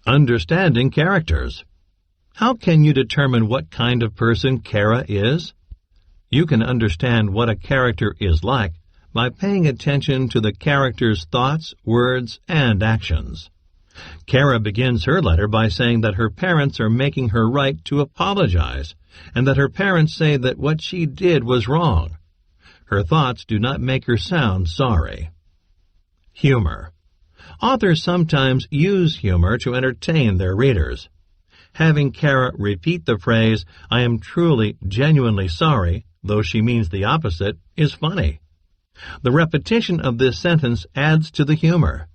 Understanding characters. How can you determine what kind of person Kara is? You can understand what a character is like by paying attention to the character's thoughts, words, and actions. Kara begins her letter by saying that her parents are making her write to apologize, and that her parents say that what she did was wrong. Her thoughts do not make her sound sorry. Humor. Authors sometimes use humor to entertain their readers. Having Kara repeat the phrase, "I am truly, genuinely sorry," though she means the opposite, is funny. The repetition of this sentence adds to the humor.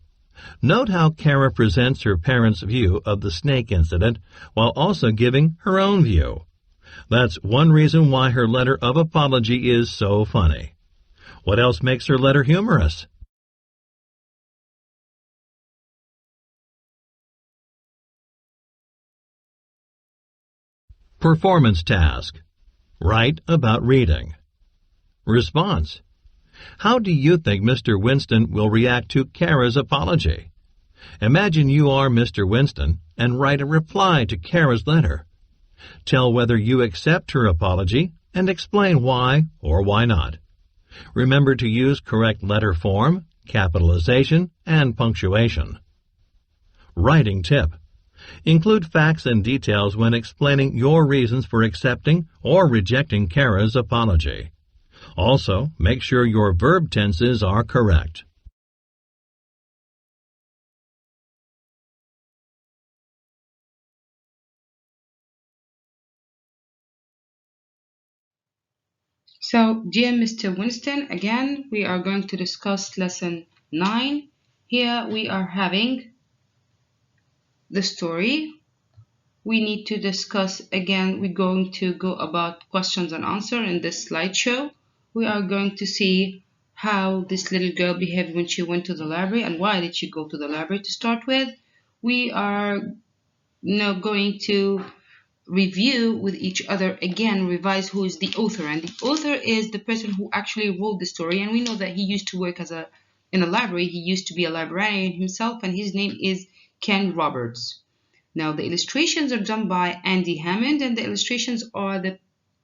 Note how Kara presents her parents' view of the snake incident while also giving her own view. That's one reason why her letter of apology is so funny. What else makes her letter humorous? Performance task. Write about reading. Response. How do you think Mr. Winston will react to Kara's apology? Imagine you are Mr. Winston and write a reply to Kara's letter. Tell whether you accept her apology and explain why or why not. Remember to use correct letter form, capitalization, and punctuation. Writing tip. Include facts and details when explaining your reasons for accepting or rejecting Kara's apology. Also, make sure your verb tenses are correct. So, dear Mr. Winston, again, we are going to discuss lesson 9. Here we are having the story. We need to discuss again, we're going to go about questions and answers in this slideshow. We are going to see how this little girl behaved when she went to the library and why did she go to the library to start with. We are now going to review with each other again, revise who is the author, and the author is the person who actually wrote the story, and we know that he used to work in a library. He used to be a librarian himself, and his name is Ken Roberts. Now the illustrations are done by Andy Hammond, and the illustrations are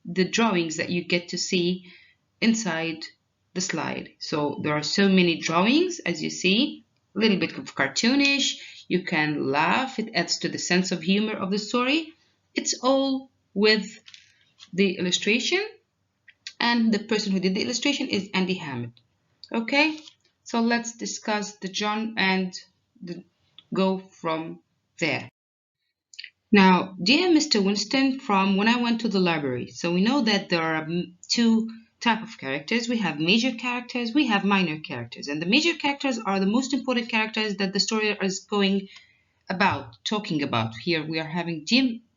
the drawings that you get to see inside the slide. So there are so many drawings, as you see, a little bit of cartoonish. You can laugh, it adds to the sense of humor of the story. It's all with the illustration, and the person who did the illustration is Andy Hammond. Okay, so let's discuss the John and go from there. Now, dear Mr. Winston, from when I went to the library. So we know that there are two types of characters. We have major characters, we have minor characters. And the major characters are the most important characters that the story is talking about. Here we are having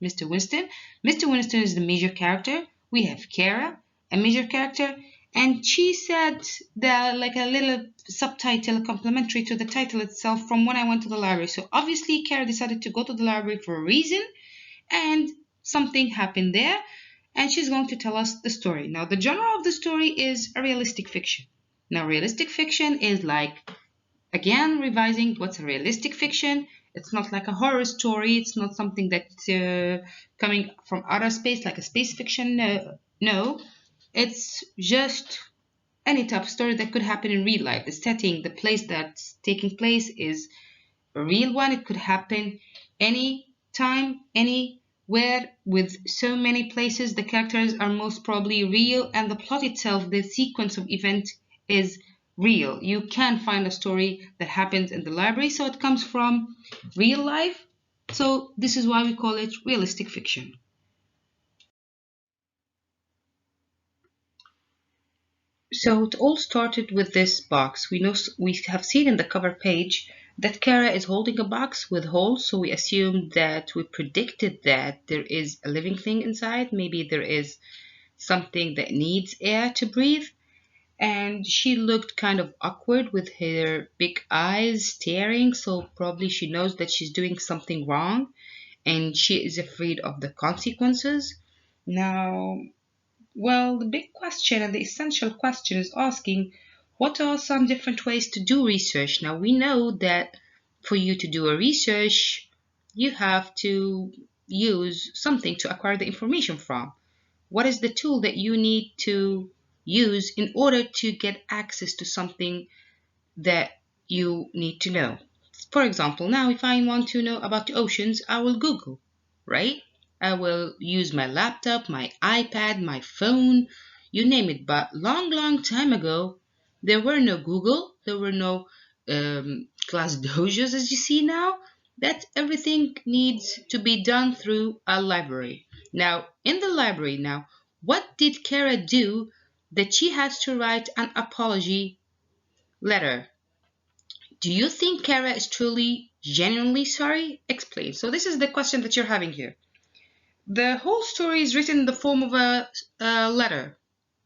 Mr. Winston. Mr. Winston is the major character. We have Kara, a major character, and she said that like a little subtitle complementary to the title itself, from when I went to the library. So obviously Kara decided to go to the library for a reason, and something happened there, and she's going to tell us the story. Now the genre of the story is a realistic fiction. Now realistic fiction is like, again, revising what's a realistic fiction. It's not like a horror story. It's not something that's coming from outer space like a space fiction. No, it's just any type of story that could happen in real life. The setting, the place that's taking place is a real one. It could happen any time, anywhere, with so many places. The characters are most probably real, and the plot itself, the sequence of events, is real. You can find a story that happens in the library, so it comes from real life. So this is why we call it realistic fiction. So it all started with this box. We have seen in the cover page that Kara is holding a box with holes, so we assumed that we predicted that there is a living thing inside. Maybe there is something that needs air to breathe. And she looked kind of awkward with her big eyes staring, so probably she knows that she's doing something wrong and she is afraid of the consequences. Now, well, the big question and the essential question is asking, what are some different ways to do research? Now, we know that for you to do a research, you have to use something to acquire the information from. What is the tool that you need to use in order to get access to something that you need to know? For example, now if I want to know about the oceans, I will Google, right? I will use my laptop, my iPad, my phone, you name it. But long, long time ago, there were no Google, there were no class dojos as you see now. That everything needs to be done through a library. Now, in the library now, what did Kara do that she has to write an apology letter? Do you think Kara is truly, genuinely sorry? Explain. So this is the question that you're having here. The whole story is written in the form of a letter.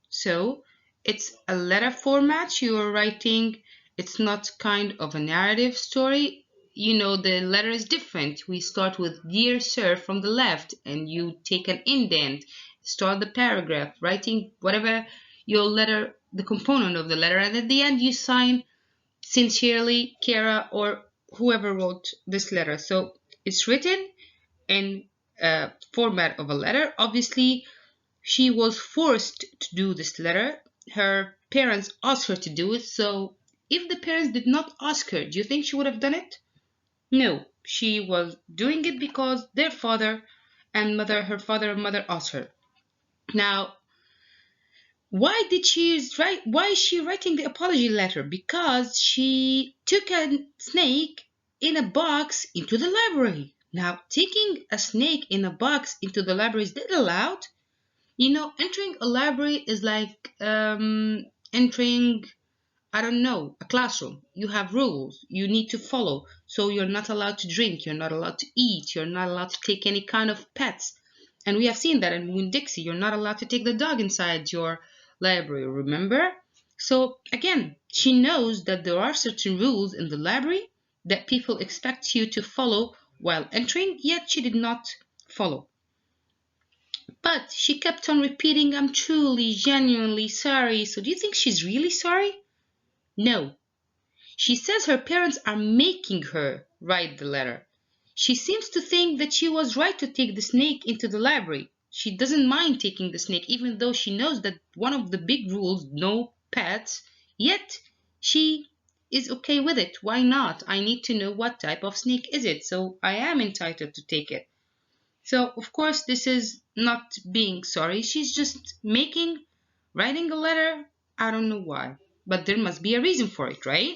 So it's a letter format you are writing. It's not kind of a narrative story. You know, the letter is different. We start with Dear Sir from the left, and you take an indent, start the paragraph, writing whatever your letter, the component of the letter, and at the end you sign Sincerely, Kara, or whoever wrote this letter. So it's written in a format of a letter. Obviously, she was forced to do this letter. Her parents asked her to do it. So if the parents did not ask her, do you think she would have done it? No, she was doing it because their father and mother, her father and mother asked her. Now, why is she writing the apology letter? Because she took a snake in a box into the library. Now, taking a snake in a box into the library, is that allowed? You know, entering a library is like entering, I don't know, a classroom. You have rules you need to follow. So you're not allowed to drink, you're not allowed to eat, you're not allowed to take any kind of pets. And we have seen that in Winn-Dixie. You're not allowed to take the dog inside your library, remember? So again, she knows that there are certain rules in the library that people expect you to follow while entering, yet she did not follow. But she kept on repeating, I'm truly, genuinely sorry. So do you think she's really sorry? No. She says her parents are making her write the letter. She seems to think that she was right to take the snake into the library. She doesn't mind taking the snake, even though she knows that one of the big rules, no pets, yet she is okay with it. Why not? I need to know what type of snake is it, so I am entitled to take it. So, of course, this is not being sorry. She's just writing a letter. I don't know why, but there must be a reason for it, right?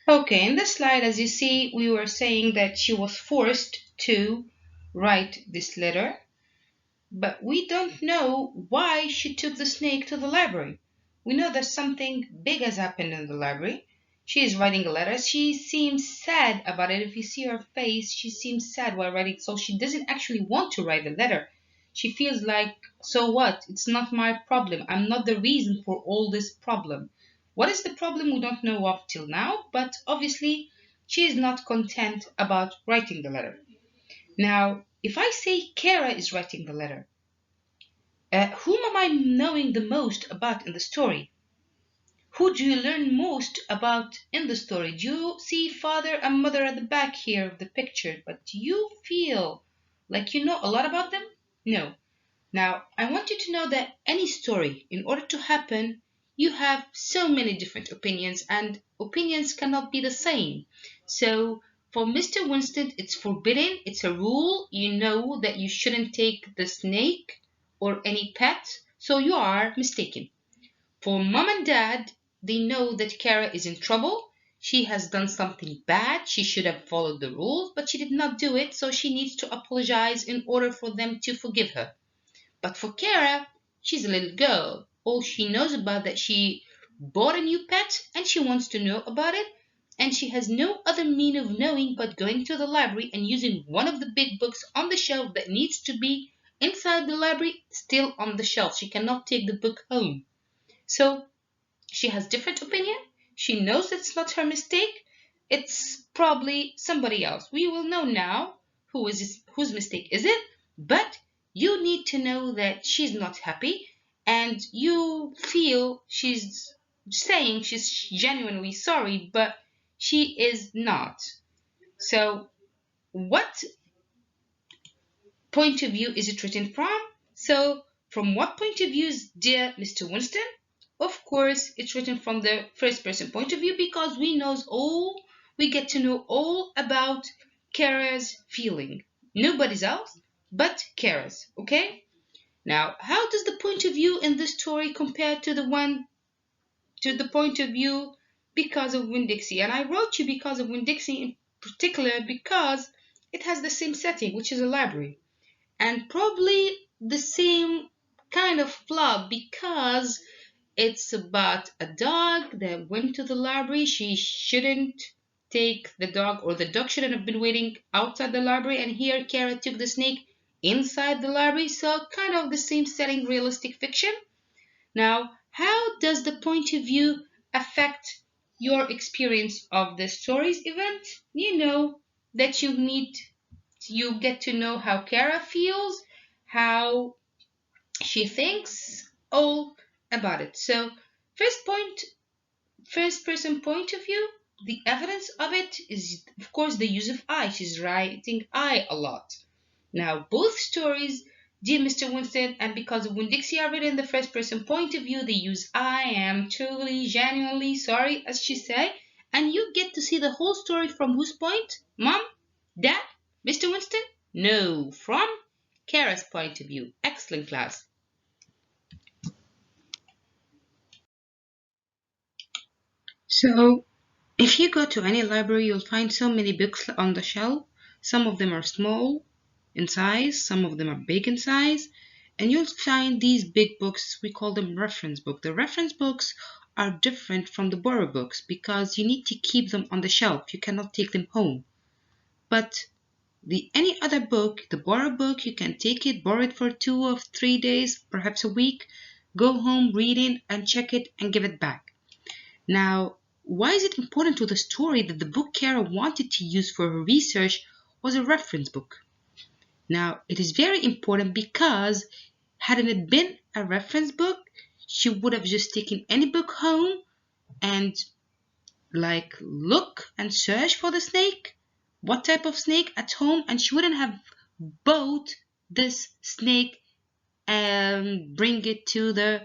Okay, in this slide, as you see, we were saying that she was forced to write this letter, but we don't know why she took the snake to the library. We know that something big has happened in the library. She is writing a letter. She seems sad about it. If you see her face, she seems sad while writing, so she doesn't actually want to write the letter. She feels like, so what? It's not my problem. I'm not the reason for all this problem. What is the problem? We don't know up till now, but obviously she is not content about writing the letter. Now, if I say Kara is writing the letter, whom am I knowing the most about in the story? Who do you learn most about in the story? Do you see father and mother at the back here of the picture, but do you feel like you know a lot about them? No. Now, I want you to know that any story, in order to happen, you have so many different opinions, and opinions cannot be the same. So, for Mr. Winston, it's forbidden, it's a rule. You know that you shouldn't take the snake or any pet, so you are mistaken. For mom and dad, they know that Kara is in trouble. She has done something bad. She should have followed the rules, but she did not do it, so she needs to apologize in order for them to forgive her. But for Kara, she's a little girl. All she knows about that she bought a new pet and she wants to know about it. And she has no other mean of knowing but going to the library and using one of the big books on the shelf that needs to be inside the library, still on the shelf. She cannot take the book home. So she has different opinion. She knows it's not her mistake. It's probably somebody else. We will know now whose mistake is it, but you need to know that she's not happy and you feel she's saying she's genuinely sorry, but she is not. So what point of view is it written from? So from what point of view is dear Mr. Winston? Of course, it's written from the first person point of view because we get to know all about Kara's feeling. Nobody's else but Kara's, okay? Now, how does the point of view in this story compare to the point of view because of Winn-Dixie? And I wrote you because of Winn-Dixie in particular because it has the same setting, which is a library, and probably the same kind of plot because it's about a dog that went to the library. She shouldn't take the dog, or the dog shouldn't have been waiting outside the library, and here Kara took the snake inside the library. So kind of the same setting, realistic fiction. Now, how does the point of view affect your experience of the story's event? You know that you get to know how Kara feels, how she thinks, all about it. So, first person point of view, the evidence of it is, of course, the use of I. She's writing I a lot. Now, both stories, Dear Mr. Winston and Because of Winn-Dixie, are written in the first person point of view. They use I am truly, genuinely sorry, as she say, and you get to see the whole story from whose point? Mom? Dad? Mr. Winston? No, from Kara's point of view. Excellent class. So, if you go to any library, you'll find so many books on the shelf. Some of them are small in size, some of them are big in size, and you'll find these big books, we call them reference books. The reference books are different from the borrow books because you need to keep them on the shelf. You cannot take them home. But any other book, the borrow book, you can take it, borrow it for 2 or 3 days, perhaps a week, go home, read it, and check it and give it back. Now, why is it important to the story that the book Kara wanted to use for her research was a reference book? Now, it is very important because hadn't it been a reference book, she would have just taken any book home and look and search for the snake, what type of snake at home, and she wouldn't have bought this snake and bring it to the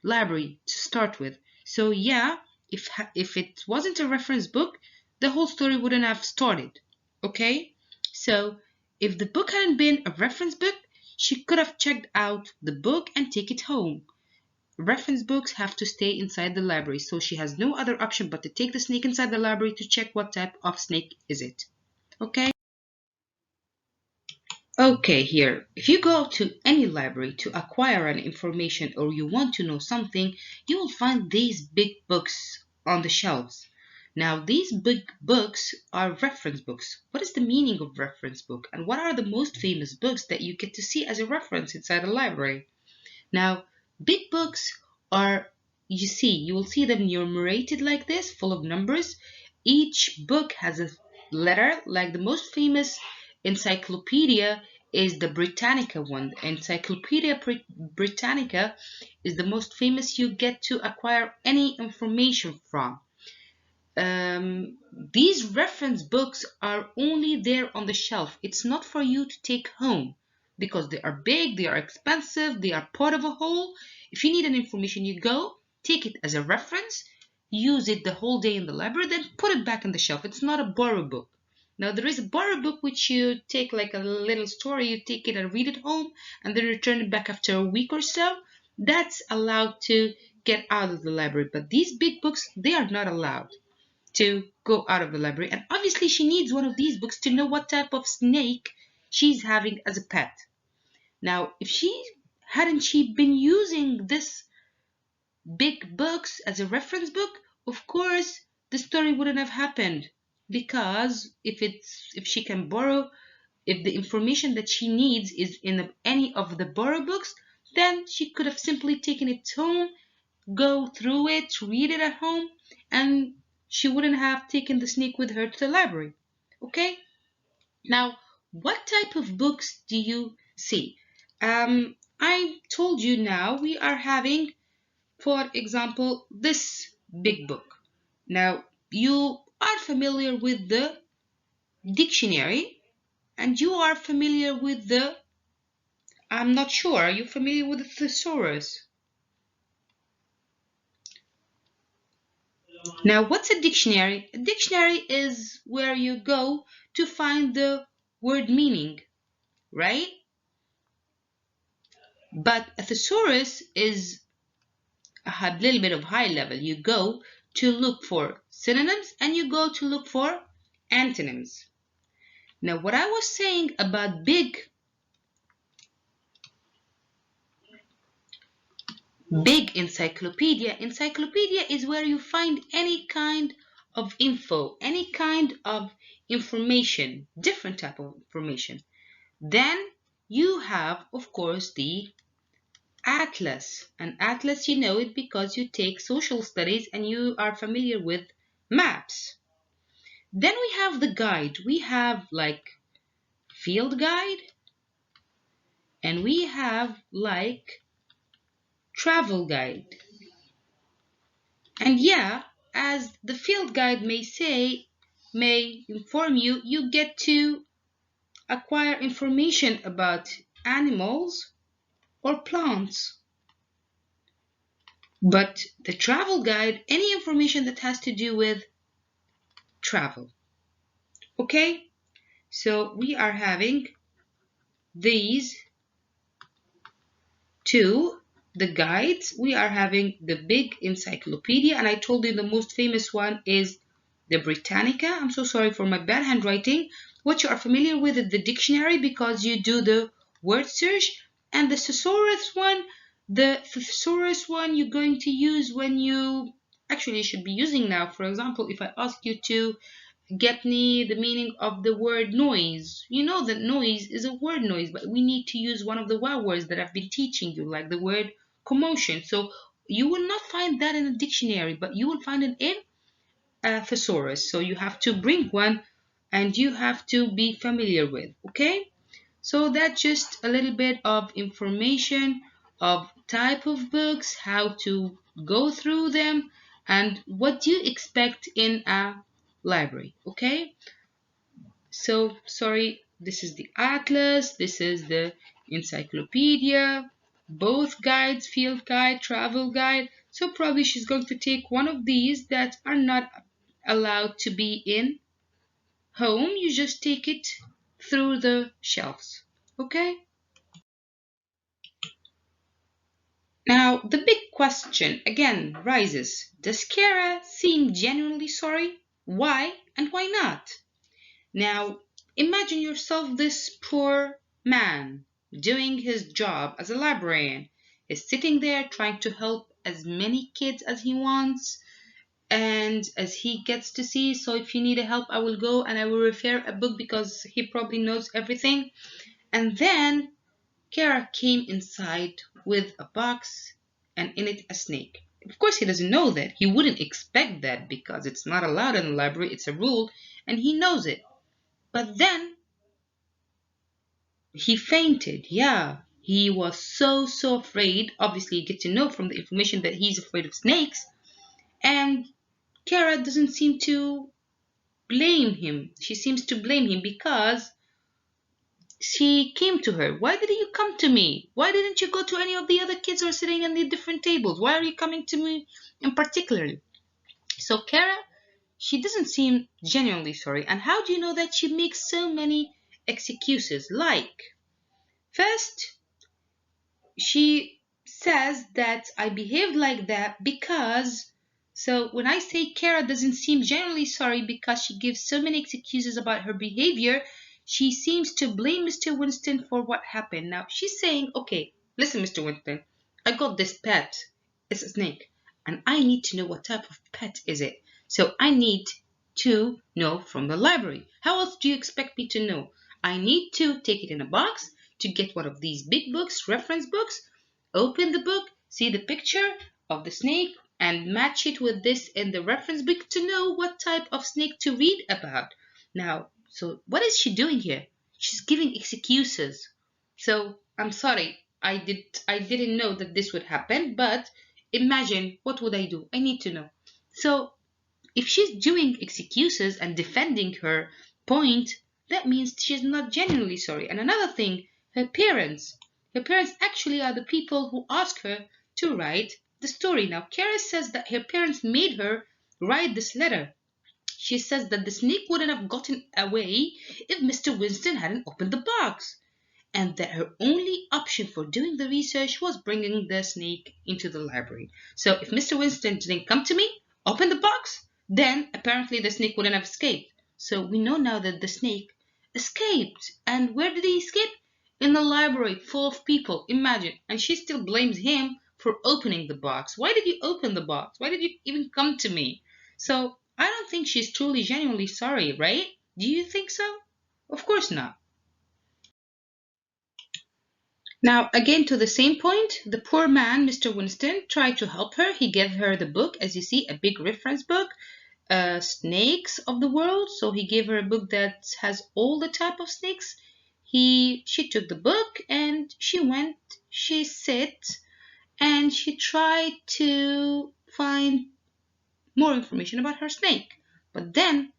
library to start with. So yeah, if it wasn't a reference book, the whole story wouldn't have started. Okay? So if the book hadn't been a reference book, she could have checked out the book and take it home. Reference books have to stay inside the library, so she has no other option but to take the snake inside the library to check what type of snake is it. Okay? Okay, here, if you go to any library to acquire an information or you want to know something, you will find these big books on the shelves. Now, these big books are reference books. What is the meaning of reference book? And what are the most famous books that you get to see as a reference inside a library? Now, big books are, you will see them numerated like this, full of numbers. Each book has a letter, like the most famous encyclopedia is the Britannica one. Encyclopedia Britannica is the most famous you get to acquire any information from. These reference books are only there on the shelf. It's not for you to take home because they are big, they are expensive, they are part of a whole. If you need an information, you go, take it as a reference, use it the whole day in the library, then put it back on the shelf. It's not a borrow book. Now, there is a borrow book which you take like a little story, you take it and read it home and then return it back after a week or so. That's allowed to get out of the library. But these big books, they are not allowed to go out of the library. And obviously she needs one of these books to know what type of snake she's having as a pet. Now, if hadn't she been using this big books as a reference book, of course the story wouldn't have happened, because if she can borrow, if the information that she needs is in any of the borrow books, then she could have simply taken it home, go through it, read it at home, and she wouldn't have taken the snake with her to the library. Okay? Now, what type of books do you see? I told you now we are having, for example, this big book. Now, you are familiar with the dictionary, and you are familiar with the, I'm not sure, are you familiar with the thesaurus? Now, what's a dictionary? A dictionary is where you go to find the word meaning, right? But a thesaurus is a little bit of high level. You go to look for synonyms and you go to look for antonyms. Now, what I was saying about big encyclopedia. Encyclopedia is where you find any kind of info, any kind of information, different type of information. Then you have, of course, the atlas. An atlas, you know it because you take social studies and you are familiar with maps. Then we have the guide. We have like field guide and we have like travel guide. And yeah, as the field guide may inform you, you get to acquire information about animals or plants. But the travel guide, any information that has to do with travel. Okay, so we are having these two, the guides. We are having the big encyclopedia, and I told you the most famous one is the Britannica. I'm so sorry for my bad handwriting. What you are familiar with is the dictionary because you do the word search, and the thesaurus one you're going to use when you actually should be using now. For example, if I ask you to get me the meaning of the word noise. You know that noise is a word noise, but we need to use one of the wow words that I've been teaching you, like the word commotion. So you will not find that in a dictionary, but you will find it in a thesaurus. So you have to bring one and you have to be familiar with, okay? So that's just a little bit of information of type of books, how to go through them, and what do you expect in a library, okay? So sorry, this is the atlas, this is the encyclopedia, both guides, field guide, travel guide. So probably she's going to take one of these that are not allowed to be in home. You just take it through the shelves, okay? Now the big question again rises. Does Kara seem genuinely sorry? Why and why not? Now, imagine yourself this poor man doing his job as a librarian. He's sitting there trying to help as many kids as he wants and as he gets to see. So if you need help, I will go and I will refer a book because he probably knows everything. And then Kara came inside with a box and in it a snake. Of course, he doesn't know that. He wouldn't expect that because it's not allowed in the library. It's a rule and he knows it. But then he fainted. Yeah, he was so afraid. Obviously, you get to know from the information that he's afraid of snakes. And Kara doesn't seem to blame him. She seems to blame him because she came to her. Why didn't you come to me? Why didn't you go to any of the other kids who are sitting at the different tables? Why are you coming to me in particular? So Kara, she doesn't seem genuinely sorry. And how do you know that? She makes so many excuses. Like, first, she says that I behaved like that because, so when I say Kara doesn't seem genuinely sorry because she gives so many excuses about her behavior, she seems to blame Mr. Winston for what happened. Now she's saying, okay, listen, Mr. Winston, I got this pet. It's a snake. And I need to know what type of pet is it. So I need to know from the library. How else do you expect me to know? I need to take it in a box to get one of these big books, reference books, open the book, see the picture of the snake, and match it with this in the reference book to know what type of snake to read about. Now, so what is she doing here? She's giving excuses. So I'm sorry, I didn't know that this would happen, but imagine what would I do? I need to know. So if she's doing excuses and defending her point, that means she's not genuinely sorry. And another thing, her parents. Her parents actually are the people who ask her to write the story. Now, Kara says that her parents made her write this letter. She says that the snake wouldn't have gotten away if Mr. Winston hadn't opened the box, and that her only option for doing the research was bringing the snake into the library. So if Mr. Winston didn't come to me, open the box, then apparently the snake wouldn't have escaped. So we know now that the snake escaped. And where did he escape? In the library full of people. Imagine. And she still blames him for opening the box. Why did you open the box? Why did you even come to me? So I don't think she's truly, genuinely sorry, right? Do you think so? Of course not. Now, again, to the same point, the poor man, Mr. Winston, tried to help her. He gave her the book, as you see, a big reference book, Snakes of the World. So he gave her a book that has all the type of snakes. She took the book and she sat, and she tried to find more information about her snake. But then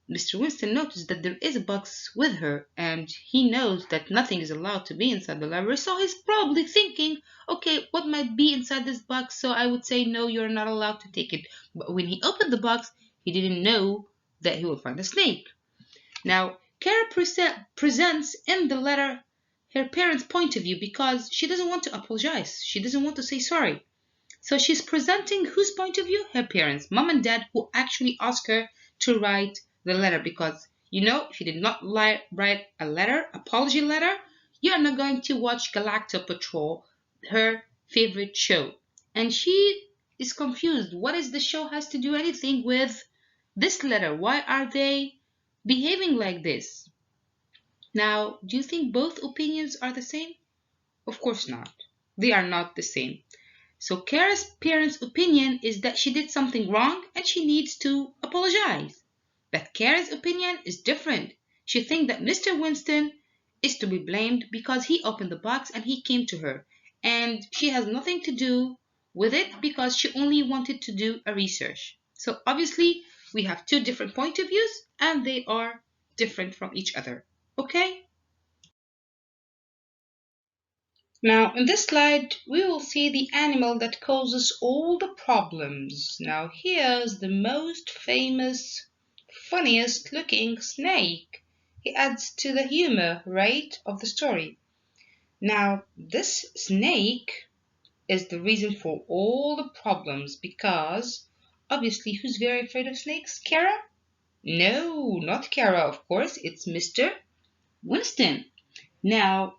Mr. Winston noticed that there is a box with her, and he knows that nothing is allowed to be inside the library, so he's probably thinking, okay, what might be inside this box? So I would say, no, you're not allowed to take it. But when he opened the box, he didn't know that he would find a snake. Now, Kara presents in the letter her parents' point of view because she doesn't want to apologize. She doesn't want to say sorry. So she's presenting whose point of view? Her parents, mom and dad, who actually asked her to write the letter, because if you did not write a letter, apology letter, you're not going to watch Galactic Patrol, her favorite show. And she is confused. What is the show has to do anything with this letter? Why are they behaving like this? Now, do you think both opinions are the same? Of course not. They are not the same. So Kara's parents' opinion is that she did something wrong and she needs to apologize. But Kara's opinion is different. She thinks that Mr. Winston is to be blamed because he opened the box and he came to her. And she has nothing to do with it because she only wanted to do a research. So obviously we have two different point of views and they are different from each other. Okay? Now, in this slide, we will see the animal that causes all the problems. Now, here's the most famous, funniest looking snake. He adds to the humor, right, of the story. Now, this snake is the reason for all the problems because, obviously, who's very afraid of snakes? Kara? No, not Kara, of course. It's Mr. Winston. Now,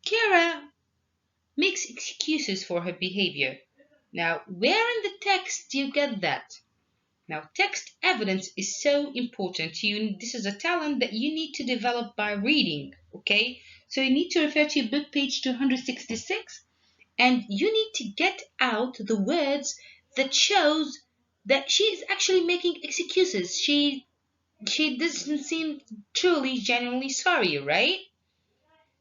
Kara makes excuses for her behavior. Now, where in the text do you get that? Now, text evidence is so important. This is a talent that you need to develop by reading, okay? So you need to refer to your book page 266, and you need to get out the words that shows that she is actually making excuses. She doesn't seem truly, genuinely sorry, right?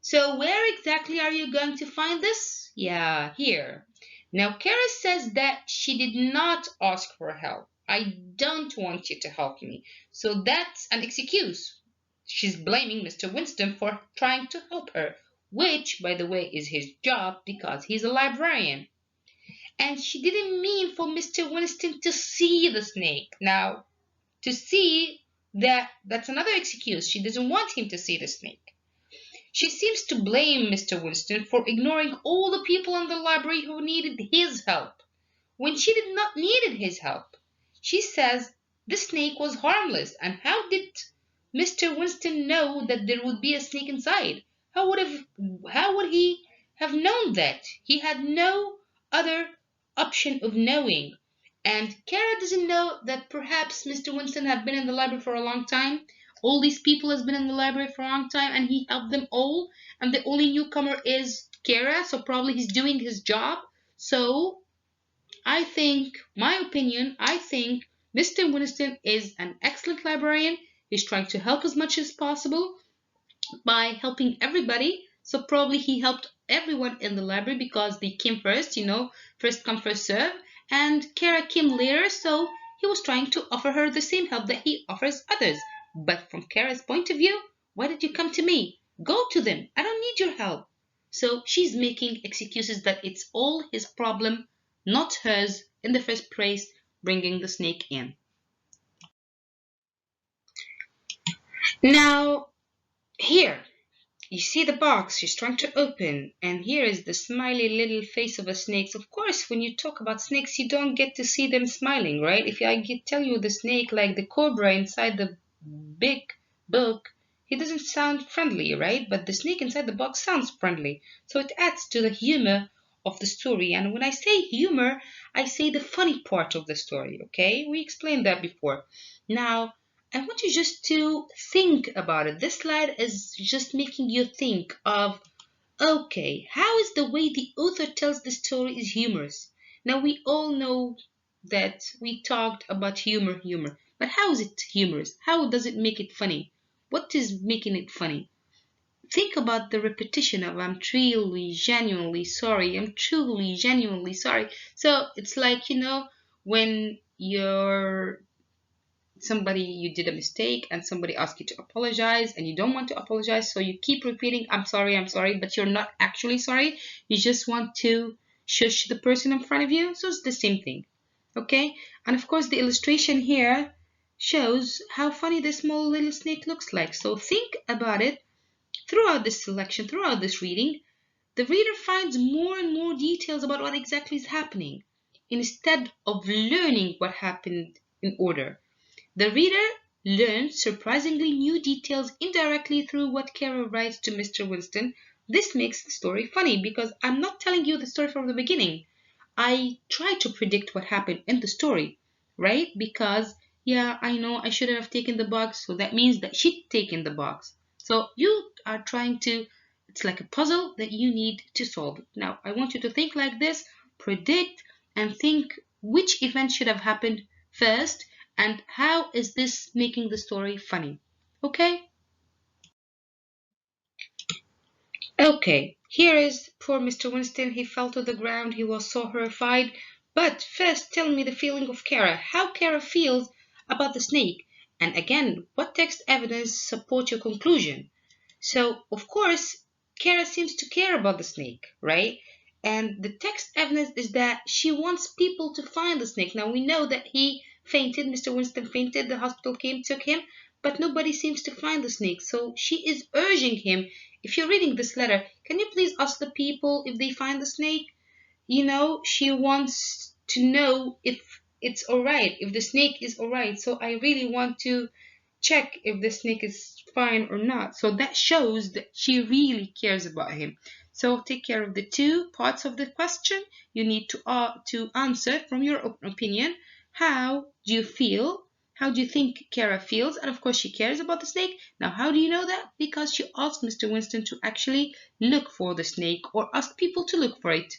So where exactly are you going to find this? Yeah, here. Now, Kara says that she did not ask for help. I don't want you to help me. So that's an excuse. She's blaming Mr. Winston for trying to help her, which, by the way, is his job because he's a librarian. And she didn't mean for Mr. Winston to see the snake. Now, to see that's another excuse. She doesn't want him to see the snake. She seems to blame Mr. Winston for ignoring all the people in the library who needed his help, when she did not need his help. She says the snake was harmless, and how did Mr. Winston know that there would be a snake inside? How would he have known that? He had no other option of knowing. And Kara doesn't know that perhaps Mr. Winston had been in the library for a long time. All these people has been in the library for a long time and he helped them all, and the only newcomer is Kara, so probably he's doing his job. So I think Mr. Winston is an excellent librarian. He's trying to help as much as possible by helping everybody. So probably he helped everyone in the library because they came first, first come, first serve. And Kara came later, so he was trying to offer her the same help that he offers others. But from Kara's point of view, why did you come to me? Go to them. I don't need your help. So she's making excuses that it's all his problem, not hers in the first place, bringing the snake in. Now, here, you see the box she's trying to open, and here is the smiley little face of a snake. Of course, when you talk about snakes, you don't get to see them smiling, right? If tell you the snake, like the cobra inside the big book, he doesn't sound friendly, right? But the snake inside the box sounds friendly. So it adds to the humor of the story. And when I say humor, I say the funny part of the story, okay? We explained that before. Now, I want you just to think about it. This slide is just making you think of, okay, how is the way the author tells the story is humorous? Now, we all know that we talked about humor, but how is it humorous? How does it make it funny? What is making it funny? Think about the repetition of I'm truly, genuinely sorry. I'm truly, genuinely sorry. So it's like, when you did a mistake and somebody asks you to apologize and you don't want to apologize, so you keep repeating I'm sorry, but you're not actually sorry. You just want to shush the person in front of you. So it's the same thing. Okay? And of course the illustration here shows how funny this small little snake looks like. So think about it. Throughout this selection, throughout this reading, the reader finds more and more details about what exactly is happening instead of learning what happened in order. The reader learns surprisingly new details indirectly through what Kara writes to Mr. Winston. This makes the story funny because I'm not telling you the story from the beginning. I try to predict what happened in the story, right? Because, yeah, I know I shouldn't have taken the box, so that means that she'd taken the box. So you are trying to, it's like a puzzle that you need to solve. Now, I want you to think like this, predict, and think which event should have happened first, and how is this making the story funny? Okay? Okay, here is poor Mr. Winston. He fell to the ground. He was so horrified. But first, tell me the feeling of Kara. How Kara feels about the snake. And again, what text evidence supports your conclusion? So, of course, Kara seems to care about the snake, right? And the text evidence is that she wants people to find the snake. Now, we know that he fainted, Mr. Winston fainted, the hospital came, took him, but nobody seems to find the snake. So she is urging him, if you're reading this letter, can you please ask the people if they find the snake? She wants to know if it's all right, if the snake is all right. So I really want to check if the snake is fine or not. So that shows that she really cares about him. So take care of the two parts of the question. You need to answer from your opinion. How do you feel? How do you think Kara feels? And of course, she cares about the snake. Now, how do you know that? Because she asked Mr. Winston to actually look for the snake or ask people to look for it.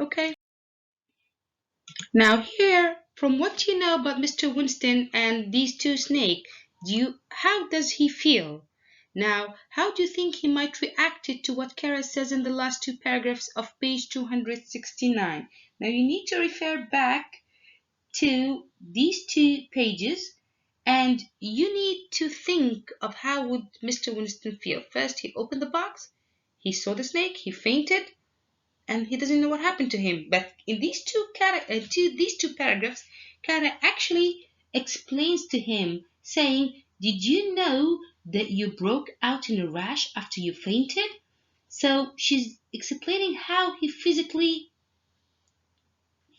Okay? Now here, from what you know about Mr. Winston and these two snakes, how does he feel? Now, how do you think he might react to what Kara says in the last two paragraphs of page 269? Now you need to refer back to these two pages and you need to think of how would Mr. Winston feel. First, he opened the box, he saw the snake, he fainted, and he doesn't know what happened to him. But in these two paragraphs, Kara actually explains to him, saying, "Did you know that you broke out in a rash after you fainted?" So she's explaining how he physically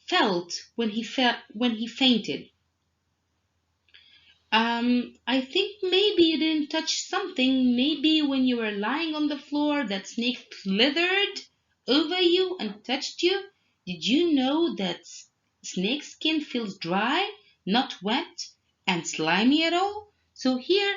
felt when he fainted. I think maybe you didn't touch something. Maybe when you were lying on the floor, that snake slithered over you and touched you. Did you know that snake skin feels dry, not wet, and slimy at all? So here,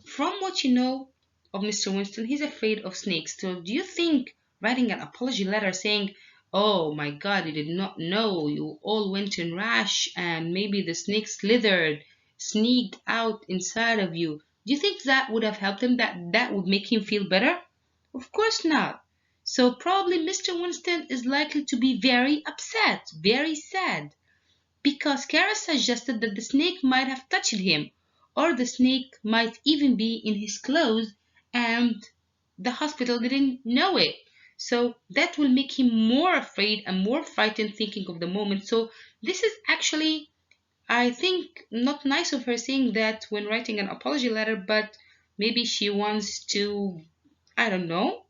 from what you know of Mr. Winston, he's afraid of snakes. So do you think writing an apology letter saying, "Oh my God, you did not know, you all went in rash and maybe the snake slithered, sneaked out inside of you," do you think that would have helped him? That would make him feel better? Of course not. So probably Mr. Winston is likely to be very upset, very sad, because Kara suggested that the snake might have touched him, or the snake might even be in his clothes and the hospital didn't know it. So that will make him more afraid and more frightened thinking of the moment. So this is actually, I think, not nice of her saying that when writing an apology letter, but maybe she wants to, I don't know,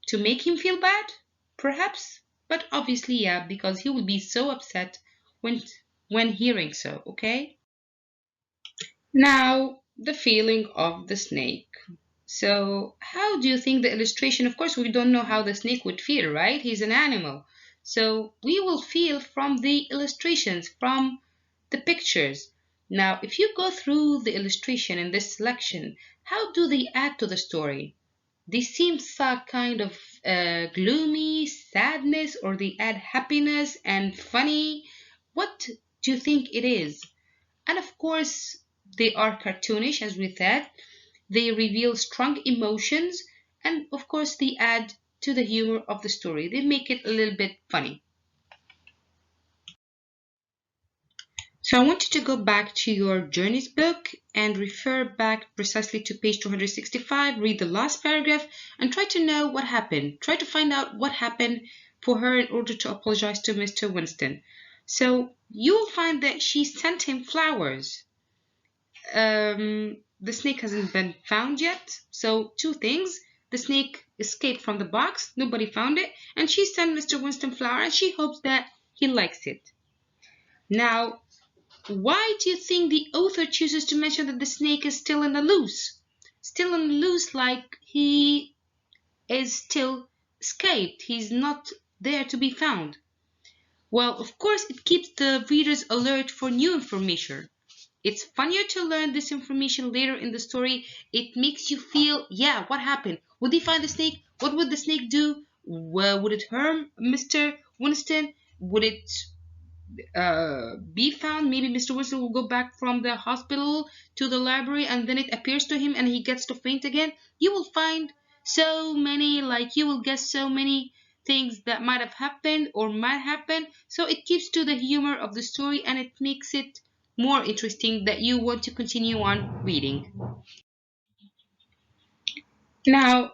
to make him feel bad, perhaps. But obviously, yeah, because he will be so upset when when hearing so, okay? Now, the feeling of the snake. So, how do you think the illustration? Of course, we don't know how the snake would feel, right? He's an animal. So, we will feel from the illustrations, from the pictures. Now, if you go through the illustration in this selection, how do they add to the story? They seem kind of gloomy, sadness, or they add happiness and funny. What do you think it is? And of course, they are cartoonish, as we said. They reveal strong emotions, and of course, they add to the humor of the story. They make it a little bit funny. So I want you to go back to your Journeys book and refer back precisely to page 265, read the last paragraph, and try to know what happened. Try to find out what happened for her in order to apologize to Mr. Winston. So you will find that she sent him flowers. The snake hasn't been found yet. So two things. The snake escaped from the box, nobody found it, and she sent Mr. Winston flower and she hopes that he likes it. Now, why do you think the author chooses to mention that the snake is still in the loose? Still in the loose, like he is still escaped. He's not there to be found. Well, of course, it keeps the readers alert for new information. It's funnier to learn this information later in the story. It makes you feel, yeah, what happened? Would they find the snake? What would the snake do? Well, would it harm Mr. Winston? Would it be found? Maybe Mr. Winston will go back from the hospital to the library and then it appears to him and he gets to faint again. You will find so many, like you will guess so many things that might have happened or might happen. So it keeps to the humor of the story and it makes it more interesting that you want to continue on reading. Now,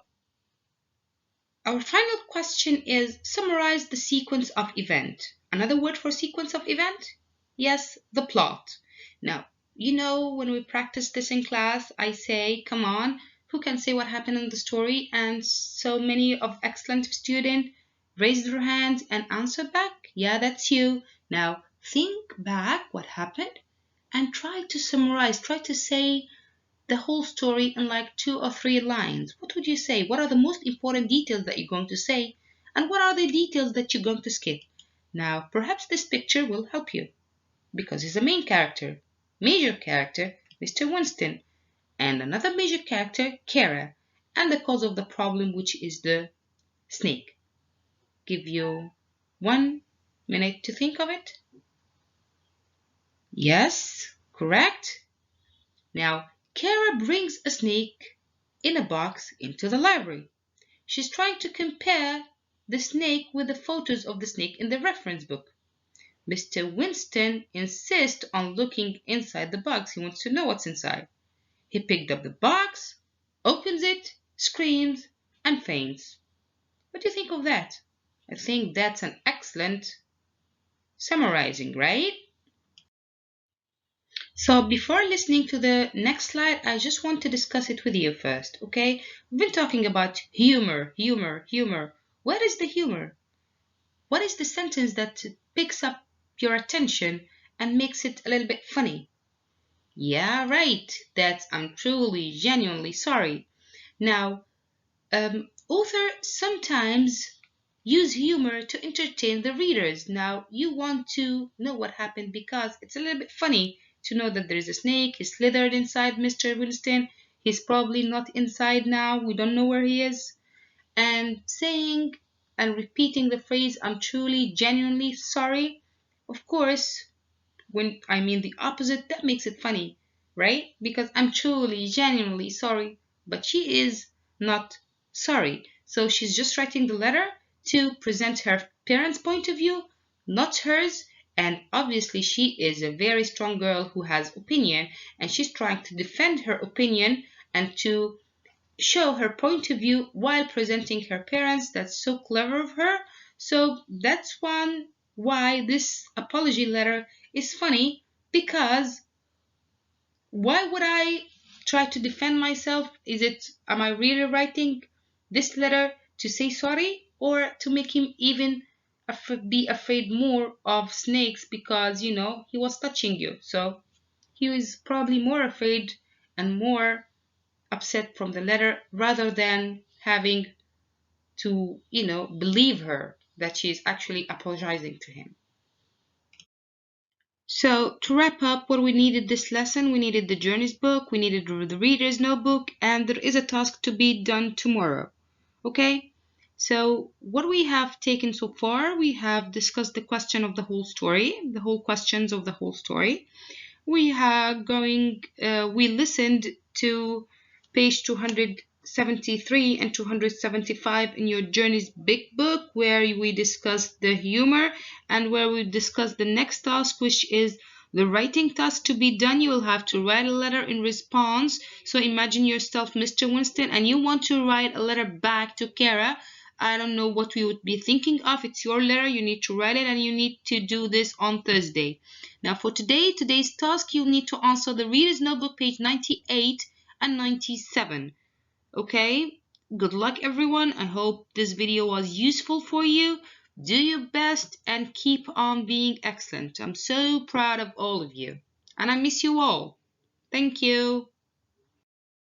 our final question is summarize the sequence of event. Another word for sequence of event? Yes, the plot. Now, you know, when we practice this in class, I say, come on, who can say what happened in the story? And so many of excellent students raise their hands and answer back. Yeah, that's you. Now, think back what happened and try to summarize, try to say the whole story in like 2 or 3 lines. What would you say? What are the most important details that you're going to say? And what are the details that you're going to skip? Now, perhaps this picture will help you because he's a main character, major character, Mr. Winston, and another major character, Kara, and the cause of the problem, which is the snake. Give you 1 minute to think of it. Yes, correct. Now, Kara brings a snake in a box into the library. She's trying to compare the snake with the photos of the snake in the reference book. Mr. Winston insists on looking inside the box. He wants to know what's inside. He picked up the box, opens it, screams, and faints. What do you think of that? I think that's an excellent summarizing, right? So before listening to the next slide, I just want to discuss it with you first, okay? We've been talking about humor, humor, humor. Where is the humor? What is the sentence that picks up your attention and makes it a little bit funny? Yeah, right. That's I'm truly, genuinely sorry. Now, author sometimes use humor to entertain the readers. Now, you want to know what happened because it's a little bit funny to know that there's a snake. He slithered inside Mr. Winston. He's probably not inside now. We don't know where he is. And saying and repeating the phrase, I'm truly, genuinely sorry. Of course, when I mean the opposite, that makes it funny, right? Because I'm truly, genuinely sorry. But she is not sorry. So she's just writing the letter to present her parents' point of view, not hers. And obviously she is a very strong girl who has opinion, and she's trying to defend her opinion and to show her point of view while presenting her parents. That's so clever of her. So that's one why this apology letter is funny, because why would I try to defend myself? Am I really writing this letter to say sorry, or to make him even be afraid more of snakes because, he was touching you? So he was probably more afraid and more upset from the letter rather than having to, believe her that she is actually apologizing to him. So to wrap up, what we needed this lesson, we needed the journeys book, we needed the reader's notebook, and there is a task to be done tomorrow. Okay? So what we have taken so far, we have discussed the question of the whole story, the whole questions of the whole story. We listened to page 273 and 275 in your Journey's Big Book, where we discussed the humor and where we discussed the next task, which is the writing task to be done. You will have to write a letter in response. So imagine yourself, Mr. Winston, and you want to write a letter back to Kara. I don't know what we would be thinking of. It's your letter. You need to write it, and you need to do this on Thursday. Now for today's task, you need to answer the Reader's Notebook page 98 and 97. Okay? Good luck everyone. I hope this video was useful for you. Do your best and keep on being excellent. I'm so proud of all of you. And I miss you all. Thank you.